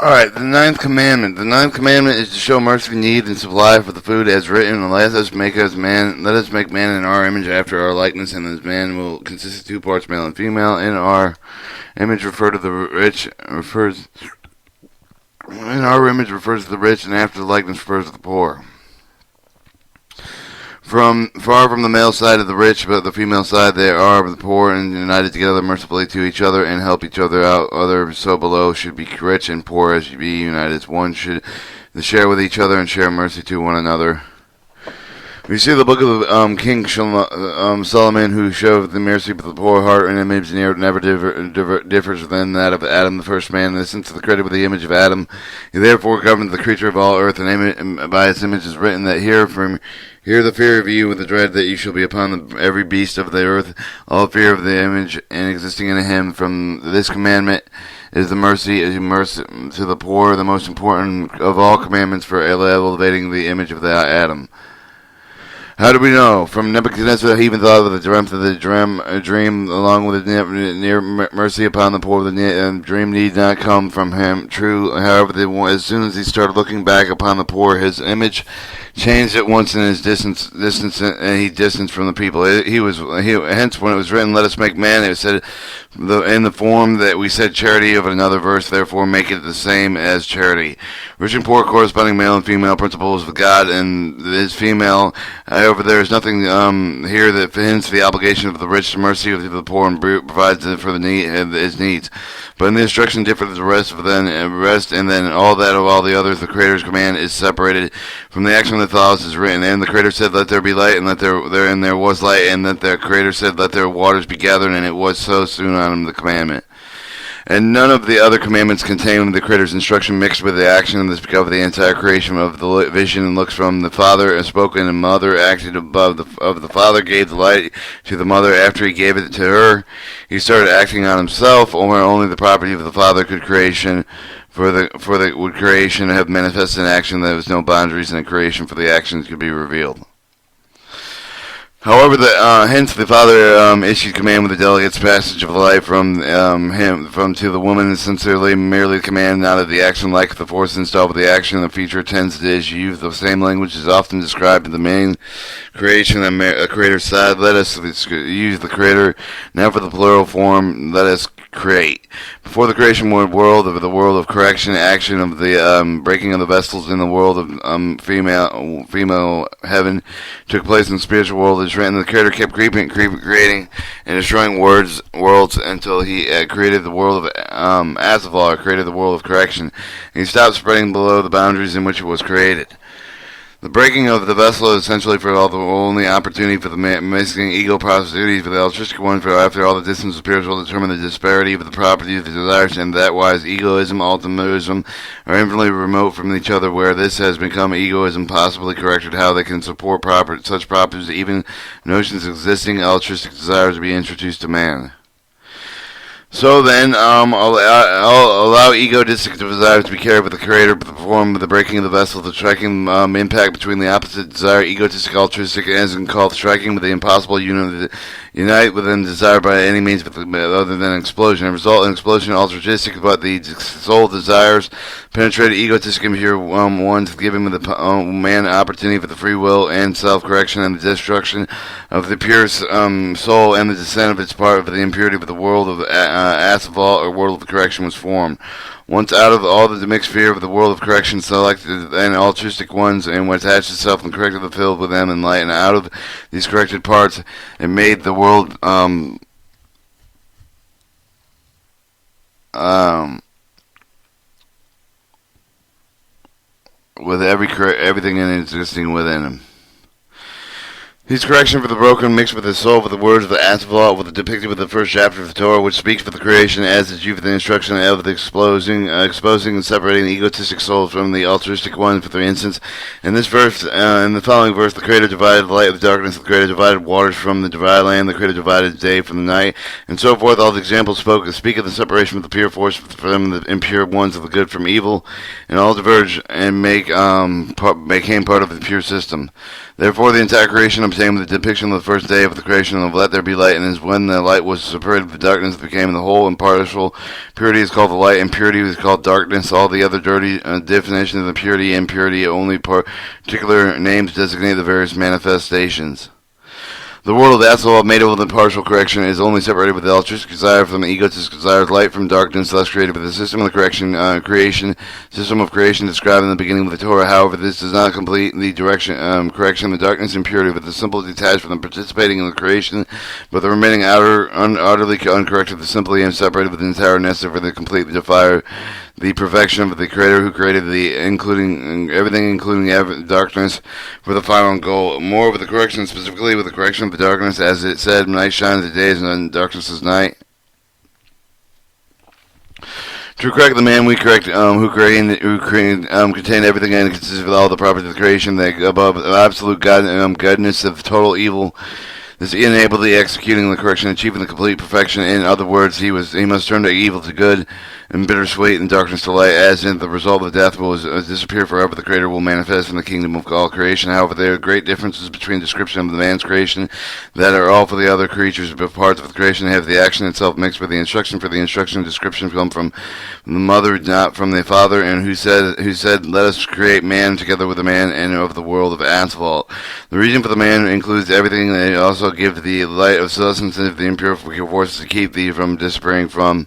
Alright, the ninth commandment. The ninth commandment is to show mercy, need, and supply for the food as written. Let us make man in our image after our likeness, and this man will consist of two parts, male and female. In our image refers to the rich, in our image refers to the rich, and after the likeness refers to the poor. Far from the male side of the rich, but the female side they are the poor, and united together mercifully to each other, and help each other out. Others so below should be rich and poor as be united as one, should share with each other and share mercy to one another. We see the book of King Solomon, who showed the mercy of the poor heart and image never differs than that of Adam, the first man. Listen to the credit with the image of Adam. He therefore governed the creature of all earth, and by his image is written that hear the fear of you with the dread that you shall be upon every beast of the earth, all fear of the image and existing in him. From this commandment is the mercy to the poor, the most important of all commandments for elevating the image of Adam. How do we know? From Nebuchadnezzar, he even thought of the dream, along with the near mercy upon the poor. The dream need not come from him. True, however, as soon as he started looking back upon the poor, his image changed at once in his distance, and he distanced from the people. Hence, when it was written, "Let us make man," it said in the form that we said charity of another verse. Therefore, make it the same as charity. Rich and poor, corresponding male and female principles of God, and his female. However, there is nothing here that hints the obligation of the rich to mercy of the poor and provides for his needs. But in the instruction different the rest, and then all that of all the others, the Creator's command is separated from the action that follows is written. And the Creator said, "Let there be light," and there was light. And that the Creator said, "Let there waters be gathered," and it was so. Soon on him the commandment. And none of the other commandments contain the Creator's instruction mixed with the action, and this because the entire creation of the vision and looks from the Father and spoken, and Mother acted above the Father gave the light to the Mother. After he gave it to her, he started acting on himself. Only the property of the Father could creation would creation have manifested in action. There was no boundaries in the creation for the actions could be revealed. However, hence the Father issued command with the delegate's passage of life from to the woman, sincerely merely command, not of the action, like the force installed with the action. The future tends to issue. The same language is often described in the main creation and Creator's side. Let us use the Creator now for the plural form. Let us create. Before the creation world of the world of correction, action of the breaking of the vessels in the world of female heaven took place in the spiritual world. It's written, the Creator kept creating and destroying worlds until he created the world of Asaph, created the world of correction. And he stopped spreading below the boundaries in which it was created. The breaking of the vessel is essentially for all the only opportunity for the missing ego possibilities for the altruistic one, for after all the distance of spiritual determine the disparity of the property of the desires, and that wise egoism, ultimism are infinitely remote from each other. Where this has become egoism possibly corrected, how they can support such properties, even notions existing altruistic desires to be introduced to man. So then, I'll allow egoistic desires to be carried with the Creator, but the form of the breaking of the vessel, the striking impact between the opposite desire, egotistic, altruistic, as in called striking with the impossible unite within desire by any means other than explosion. And result in explosion, altruistic, but the soul desires penetrated egotistic impure ones, giving the man opportunity for the free will and self-correction and the destruction of the pure soul and the descent of its part of the impurity of the world of Asaph, or world of correction, was formed. Once out of all the mixed fear of the world of correction, selected and altruistic ones, and what attached itself and corrected the filled with them and light, and out of these corrected parts, it made the world with everything in it existing within him. These correction for the broken mixed with the soul, with the words of the Asaph, with the depicted with the first chapter of the Torah, which speaks for the creation, as is due for the instruction of the exposing and separating the egotistic souls from the altruistic ones. For instance, in this verse, in the following verse, the Creator divided the light of the darkness, the Creator divided waters from the dry land, the Creator divided day from the night, and so forth. All the examples speak of the separation of the pure force from the impure ones, of the good from evil, and all diverge and became part of the pure system. Therefore, the entire creation obtained same with the depiction of the first day of the creation of let there be light, and is when the light was separated from darkness became the whole impartial. Purity is called the light, and purity is called darkness. All the other dirty definitions of the purity and impurity only particular names designate the various manifestations. The world of Asal, made up of the partial correction, is only separated with the altruistic desire from the egotistic desire, light from darkness, thus created with the system of the system of creation described in the beginning of the Torah. However, this does not complete the correction of the darkness and purity, but the simple detached from the participating in the creation, but the remaining utterly uncorrected, the simply and separated with the entire necessary for the completely defile the perfection of the Creator who created the including everything, including darkness, for the final goal. More with the correction, specifically with the correction of the darkness, as it said, "Night shines the days, and darkness is night." To correct the man, we correct who contained everything and consisted of all the properties of the creation, the above absolute goodness of total evil. This enabled the executing the correction, achieving the complete perfection. In other words, he must turn the evil to good, and bittersweet, and darkness to light. As in the result of death will disappear forever, the Creator will manifest in the kingdom of all creation. However, there are great differences between description of the man's creation that are all for the other creatures, but parts of the creation have the action itself mixed with the instruction. For the instruction description come from the mother, not from the father, and who said, "Let us create man together with the man and of the world of asphalt." The reason for the man includes everything. They also give the light of substance and the impure forces to keep thee from disappearing from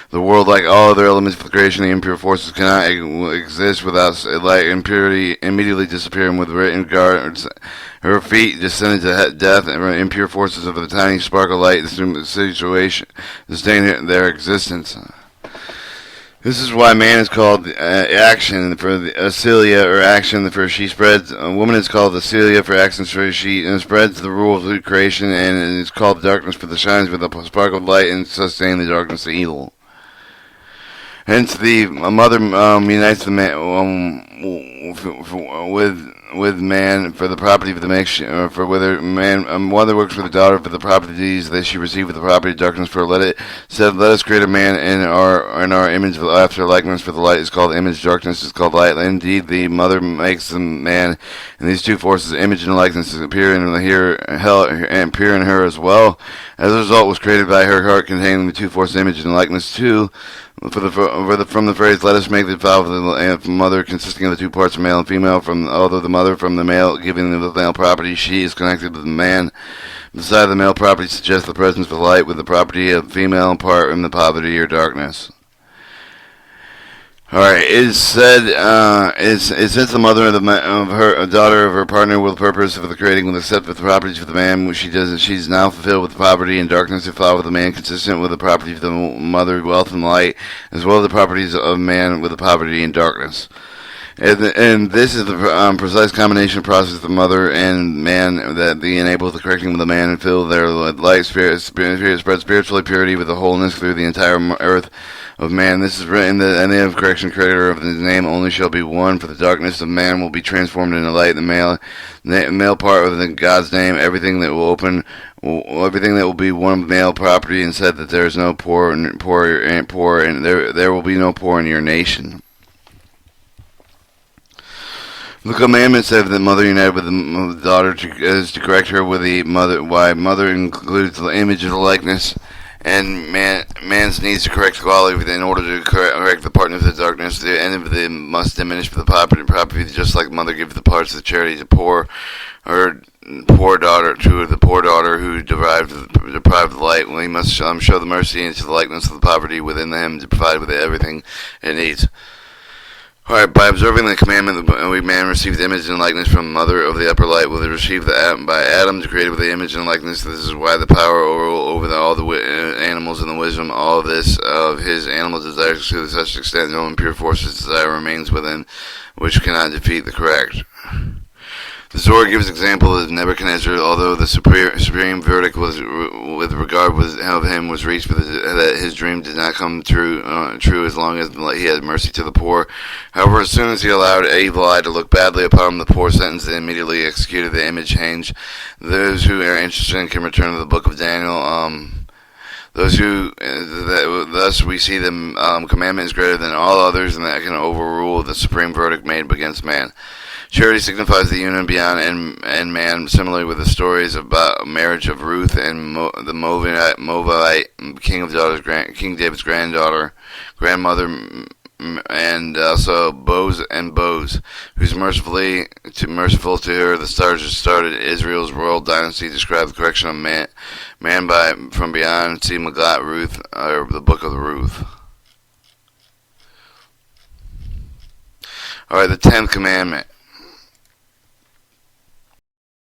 the world. Like all other elements of the creation, the impure forces cannot exist without light. Impurity immediately disappearing with written guards. Her feet descended to death, and impure forces of the tiny spark of light situation sustain their existence. This is why man is called action for the Acelia, or action for she spreads. A woman is called Acelia for action for she spreads the rule of creation, and it is called darkness for the shines with a spark of light and sustain the darkness of evil. Hence, the mother unites the man with man for the property of the mix, for whether man mother works for the daughter for the properties that she received with the property of darkness. For let us create a man in our image after likeness. For the light is called image, darkness is called light. Indeed, the mother makes the man, and these two forces, image and likeness, appear in her as well. As a result, was created by her heart containing the two forces, image and likeness too. From the phrase, "Let us make the vow of the mother," consisting of the two parts, male and female. Although the mother from the male giving the male property, she is connected with the man. Beside the male property suggests the presence of light, with the property of female part in the poverty or darkness. Alright, it is said, since the mother of her daughter of her partner with the purpose of the creating will accept the properties of the man, which she's now fulfilled with poverty and darkness, if followed with the man, consistent with the property of the mother, wealth and light, as well as the properties of man with the poverty and darkness. And this is the precise combination process of the mother and man that enables the correcting of the man and fill their light spirit spread spiritually purity with the wholeness through the entire earth of man. This is written that any of correction creator of his name only shall be one, for the darkness of man will be transformed into light. The male part of the God's name, everything that will be one male property, and said that there is no poor, and there will be no poor in your nation. The commandment said that mother united with the daughter is to correct her with the mother. Why mother includes the image of the likeness, and man's needs to correct quality in order to correct the partner of the darkness. The end of them must diminish for the property, just like mother gives the parts of the charity to the poor daughter who deprived of light. Well, he must show the mercy into the likeness of the poverty within him to provide with everything it needs. Alright, by observing the commandment, man received the image and likeness from the mother of the upper light. Will they receive by Adam, created with the image and likeness? This is why the power over all the animals and the wisdom, all of this of his animal desires to such extent no impure forces desire remains within, which cannot defeat the correct. The Zohar gives example of Nebuchadnezzar, although the supreme verdict was with regard of him was reached, that his dream did not come true as long as he had mercy to the poor. However, as soon as he allowed evil eye to look badly upon the poor, sentenced and immediately executed the image change. Those who are interested can return to the book of Daniel. Thus we see the commandment is greater than all others, and that can overrule the supreme verdict made against man. Charity signifies the union beyond and man, similarly with the stories about marriage of Ruth and the Moabite King David's grandmother, and also Boaz, who's merciful to her. The stars that started Israel's royal dynasty describe the correction of man from beyond. See Megillat Ruth, or the Book of the Ruth. All right, the 10th commandment.